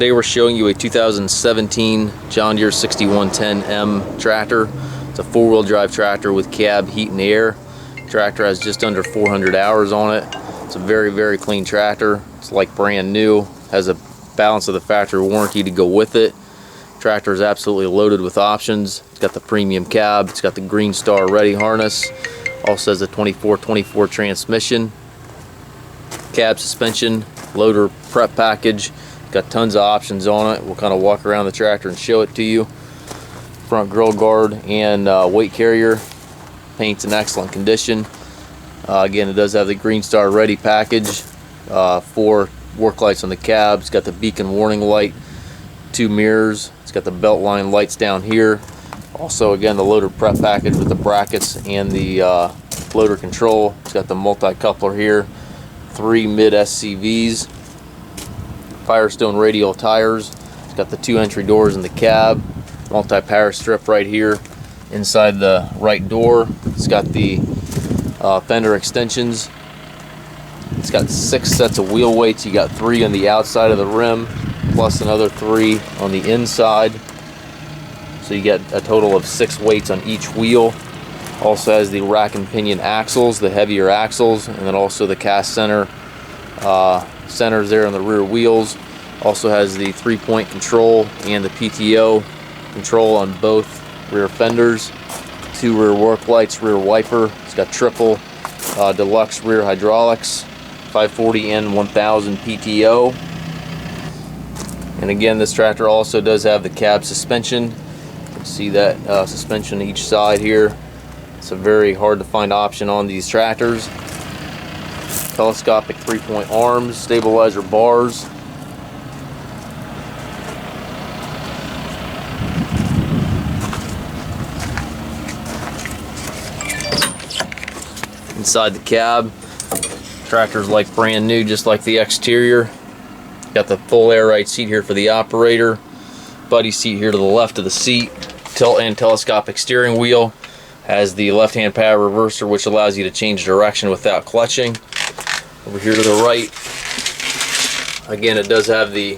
Today we're showing you a 2017 John Deere 6110M tractor. It's a four-wheel drive tractor with cab, heat, and air. Tractor has just under 400 hours on it. It's a very clean tractor. It's like brand new. Has a balance of the factory warranty to go with it. Tractor is absolutely loaded with options. It's got the premium cab. It's got the GreenStar Ready harness. Also has a 24/24 transmission. Cab suspension, loader prep package. Got tons of options on it. We'll kind of walk around the tractor and show it to you. Front grill guard and weight carrier. Paint's in excellent condition. Again, it does have the GreenStar Ready package. 4 work lights on the cab. It's got the beacon warning light, 2 mirrors. It's got the belt line lights down here. Also, again, the loader prep package with the brackets and the loader control. It's got the multi-coupler here. 3 mid SCV'S. Firestone Radial tires. It's got the 2 entry doors in the cab. Multi-power strip right here inside the right door. It's got the fender extensions. It's got 6 sets of wheel weights. You got 3 on the outside of the rim, plus another 3 on the inside. So you get a total of 6 weights on each wheel. Also has the rack and pinion axles, the heavier axles, and then also the cast center centers there on the rear wheels. Also has the 3-point control and the PTO control on both rear fenders. 2 rear work lights, rear wiper. It's got triple Deluxe rear hydraulics, 540 and 1000 PTO. And again, this tractor also does have the cab suspension. You can see that suspension each side here. It's a very hard to find option on these tractors. Telescopic 3-point arms, stabilizer bars. Inside the cab, tractor's like brand new, just like the exterior. Got the full air ride seat here for the operator. Buddy seat here to the left of the seat. Tilt and telescopic steering wheel. Has the left-hand power reverser, which allows you to change direction without clutching. Over here to the right, again, it does have the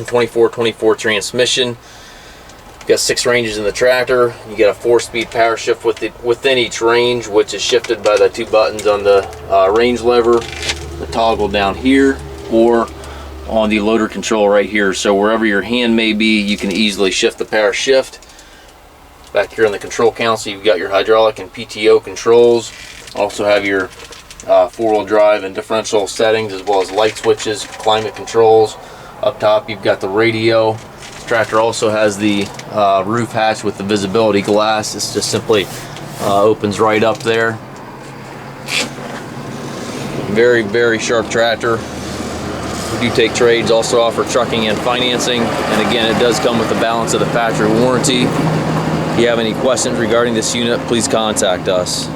24/24 transmission. Got 6 ranges in the tractor. You get a 4-speed power shift within each range, which is shifted by the 2 buttons on the range lever, the toggle down here, or on the loader control right here. So wherever your hand may be, you can easily shift the power shift. Back here on the control console, you've got your hydraulic and PTO controls. Also have your 4-wheel drive and differential settings, as well as light switches, climate controls. Up top, you've got the radio. This tractor also has the roof hatch with the visibility glass. This just simply opens right up there. Very sharp tractor. We do take trades, also offer trucking and financing, and again, it does come with the balance of the factory warranty. If you have any questions regarding this unit, please contact us.